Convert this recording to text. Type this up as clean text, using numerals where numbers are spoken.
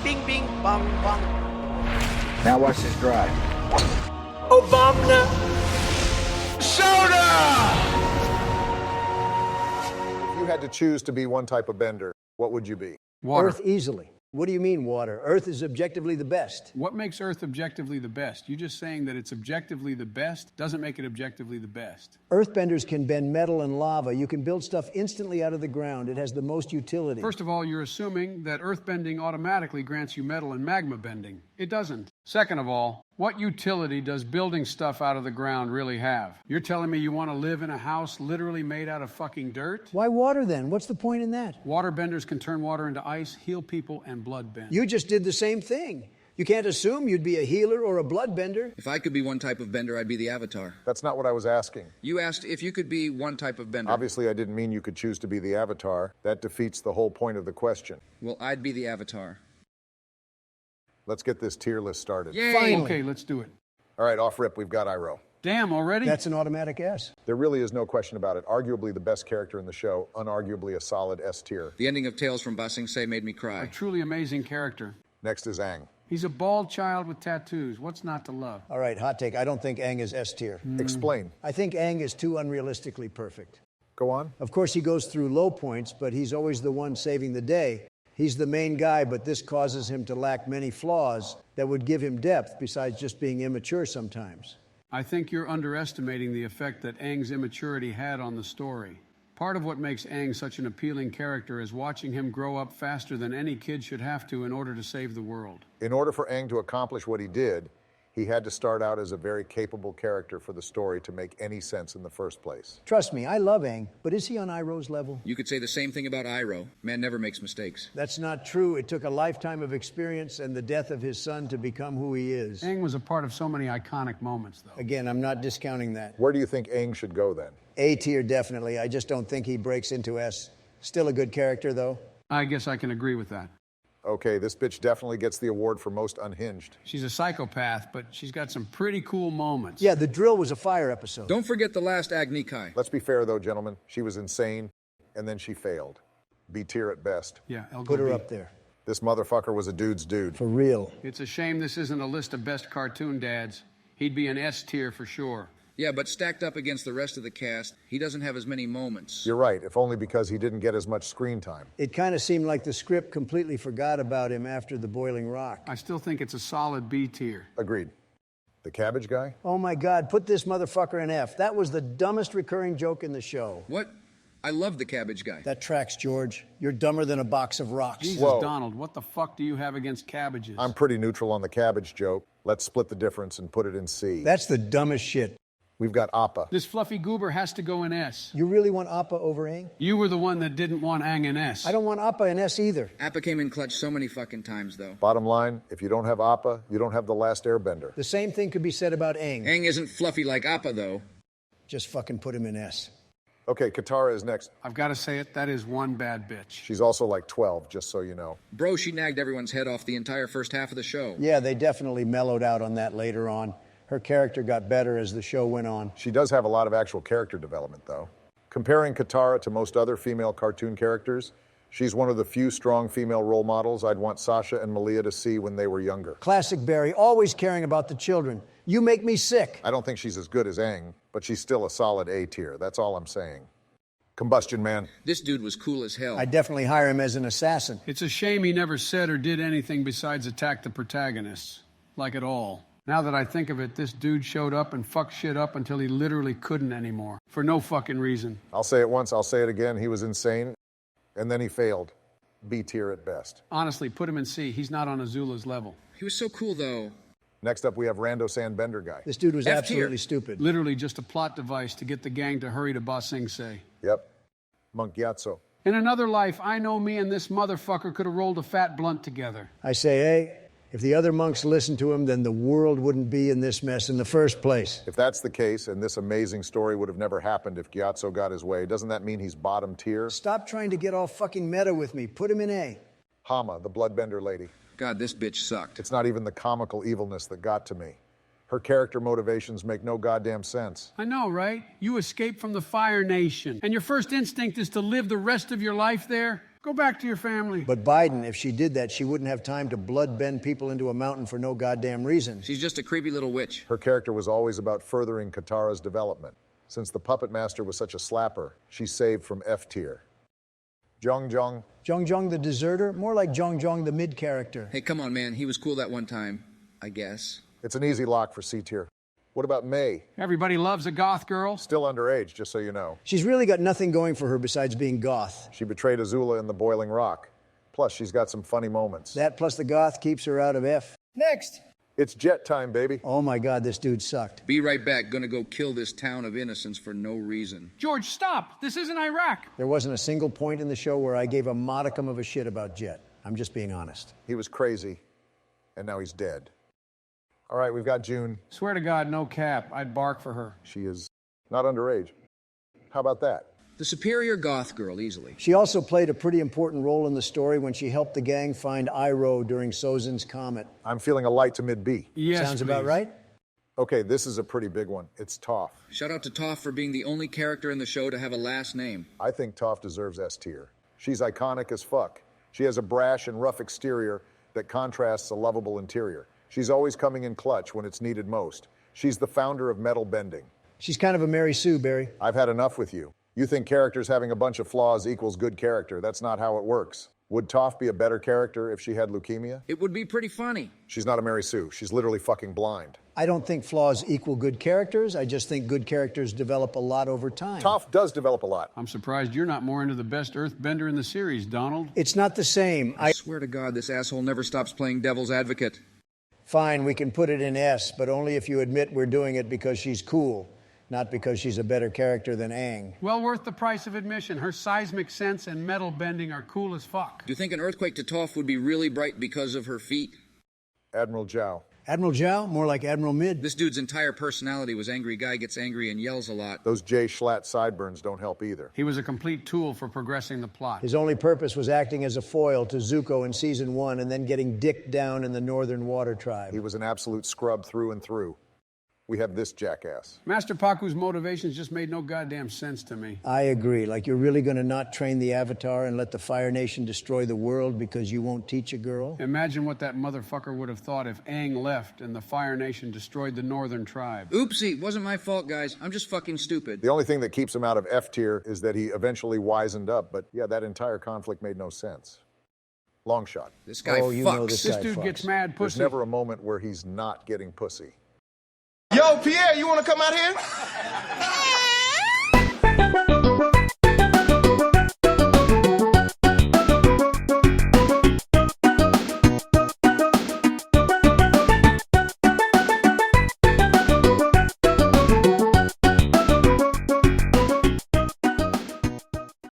bing, bing, bong, bong. Now watch this drive. Obama. If you had to choose to be one type of bender, what would you be? Water. Earth easily. What do you mean water? Earth is objectively the best. What makes Earth objectively the best? You just saying that it's objectively the best doesn't make it objectively the best. Earthbenders can bend metal and lava. You can build stuff instantly out of the ground. It has the most utility. First of all, you're assuming that earth bending automatically grants you metal and magma bending. It doesn't. Second of all, what utility does building stuff out of the ground really have? You're telling me you want to live in a house literally made out of fucking dirt? Why water then? What's the point in that? Water benders can turn water into ice, heal people, and blood bend. You just did the same thing. You can't assume you'd be a healer or a bloodbender. If I could be one type of bender, I'd be the Avatar. That's not what I was asking. You asked if you could be one type of bender. Obviously, I didn't mean you could choose to be the Avatar. That defeats the whole point of the question. Well, I'd be the Avatar. Let's get this tier list started. Yay! Finally. Okay, let's do it. All right, off rip, we've got Iroh. Damn, already? That's an automatic S. There really is no question about it. Arguably the best character in the show, unarguably a solid S tier. The ending of Tales from Ba Sing Se made me A cry. truly amazing character. Next is Aang. He's a bald child with tattoos. What's not to love? All right, hot take. I don't think Aang is S tier. Explain. I think Aang is too unrealistically perfect. Go on. Of course, he goes through low points, but he's always the one saving the day. He's the main guy, but this causes him to lack many flaws that would give him depth besides just being immature sometimes. I think you're underestimating the effect that Aang's immaturity had on the story. Part of what makes Aang such an appealing character is watching him grow up faster than any kid should have to in order to save the world. In order for Aang to accomplish what he did, he had to start out as a very capable character for the story to make any sense in the first place. Trust me, I love Aang, but is he on Iroh's level? You could say the same thing about Iroh. Man never makes mistakes. That's not true. It took a lifetime of experience and the death of his son to become who he is. Aang was a part of so many iconic moments, though. Again, I'm not discounting that. Where do you think Aang should go then? A tier, definitely. I just don't think he breaks into S. Still a good character, though. I guess I can agree with that. Okay, this bitch definitely gets the award for most unhinged. She's a psychopath, but she's got some pretty cool moments. Yeah, the drill was a fire episode. Don't forget the last Agni Kai. Let's be fair though, gentlemen. She was insane, and then she failed. B tier at best. Yeah, I'll Put go her B. up there. This motherfucker was a dude's dude. For real. It's a shame this isn't a list of best cartoon dads. He'd be an S tier for sure. Yeah, but stacked up against the rest of the cast, he doesn't have as many moments. You're right, if only because he didn't get as much screen time. It kind of seemed like the script completely forgot about him after the Boiling Rock. I still think it's a solid B tier. Agreed. The Cabbage Guy? Oh my God, put this motherfucker in F. That was the dumbest recurring joke in the show. What? I love the Cabbage Guy. That tracks, George. You're dumber than a box of rocks. Jesus, Whoa. Donald, what the fuck do you have against cabbages? I'm pretty neutral on the cabbage joke. Let's split the difference and put it in C. That's the dumbest shit. We've got Appa. This fluffy goober has to go in S. You really want Appa over Aang? You were the one that didn't want Aang in S. I don't want Appa in S either. Appa came in clutch so many fucking times, though. Bottom line, if you don't have Appa, you don't have the last Airbender. The same thing could be said about Aang. Aang isn't fluffy like Appa, though. Just fucking put him in S. Okay, Katara is next. I've got to say it, that is one bad bitch. She's also like 12, just so you know. Bro, she nagged everyone's head off the entire first half of the show. Yeah, they definitely mellowed out on that later on. Her character got better as the show went on. She does have a lot of actual character development, though. Comparing Katara to most other female cartoon characters, she's one of the few strong female role models I'd want Sasha and Malia to see when they were younger. Classic Barry, always caring about the children. You make me sick. I don't think she's as good as Aang, but she's still a solid A tier. That's all I'm saying. Combustion Man. This dude was cool as hell. I'd definitely hire him as an assassin. It's a shame he never said or did anything besides attack the protagonists. Like at all. Now that I think of it, this dude showed up and fucked shit up until he literally couldn't anymore. For no fucking reason. I'll say it once, I'll say it again. He was insane, and then he failed. B tier at best. Honestly, put him in C. He's not on Azula's level. He was so cool, though. Next up, we have Rando Sandbender Guy. This dude was F tier. absolutely stupid. Literally just a plot device to get the gang to hurry to Ba Sing Se. Yep. Monk Gyatso. In another life, I know me and this motherfucker could have rolled a fat blunt together. I say, hey, if the other monks listened to him, then the world wouldn't be in this mess in the first place. If that's the case, and this amazing story would have never happened if Gyatso got his way, doesn't that mean he's bottom tier? Stop trying to get all fucking meta with me. Put him in A. Hama, the bloodbender lady. God, this bitch sucked. It's not even the comical evilness that got to me. Her character motivations make no goddamn sense. I know, right? You escaped from the Fire Nation, and your first instinct is to live the rest of your life there? Go back to your family. But Biden, if she did that, she wouldn't have time to blood bend people into a mountain for no goddamn reason. She's just a creepy little witch. Her character was always about furthering Katara's development. Since the puppet master was such a slapper, she's saved from F tier. Zhong Zhong. Zhong Zhong the deserter? More like Zhong Zhong the mid-character. Hey, come on, man. He was cool that one time, I guess. It's an easy lock for C tier. What about May? Everybody loves a goth girl. Still underage, just so you know. She's really got nothing going for her besides being goth. She betrayed Azula in the Boiling Rock. Plus, she's got some funny moments. That plus the goth keeps her out of F. Next. It's jet time, baby. Oh my God, this dude sucked. Be right back. Gonna go kill this town of innocents for no reason. George, stop. This isn't Iraq. There wasn't a single point in the show where I gave a modicum of a shit about Jet. I'm just being honest. He was crazy, and now he's dead. All right, we've got June. Swear to God, no cap. I'd bark for her. She is not underage. How about that? The superior goth girl, easily. She also played a pretty important role in the story when she helped the gang find Iroh during Sozin's comet. I'm feeling a light to mid-B. Yes, Sounds about please. right? Okay, this is a pretty big one. It's Toph. Shout out to Toph for being the only character in the show to have a last name. I think Toph deserves S tier. She's iconic as fuck. She has a brash and rough exterior that contrasts a lovable interior. She's always coming in clutch when it's needed most. She's the founder of metal bending. She's kind of a Mary Sue, Barry. I've had enough with you. You think characters having a bunch of flaws equals good character. That's not how it works. Would Toph be a better character if she had leukemia? It would be pretty funny. She's not a Mary Sue. She's literally fucking blind. I don't think flaws equal good characters. I just think good characters develop a lot over time. Toph does develop a lot. I'm surprised you're not more into the best earthbender in the series, Donald. It's not the same. I swear to God, this asshole never stops playing devil's advocate. Fine, we can put it in S, but only if you admit we're doing it because she's cool, not because she's a better character than Aang. Well worth the price of admission. Her seismic sense and metal bending are cool as fuck. Do you think an earthquake to Toph would be really bright because of her feet? Admiral Zhao. Admiral Zhao? More like Admiral Mid. This dude's entire personality was angry guy gets angry and yells a lot. Those J. Schlatt sideburns don't help either. He was a complete tool for progressing the plot. His only purpose was acting as a foil to Zuko in Season 1 and then getting dicked down in the Northern Water Tribe. He was an absolute scrub through and through. We have this jackass. Master Paku's motivations just made no goddamn sense to me. I agree. Like, you're really going to not train the Avatar and let the Fire Nation destroy the world because you won't teach a girl? Imagine what that motherfucker would have thought if Aang left and the Fire Nation destroyed the Northern Tribe. Oopsie, wasn't my fault, guys. I'm just fucking stupid. The only thing that keeps him out of F tier is that he eventually wisened up, but yeah, that entire conflict made no sense. Long shot. This guy Oh, you fucks. know this This guy dude fucks. gets mad There's pussy. never a moment where he's not getting pussy. Yo, Pierre, you want to come out here?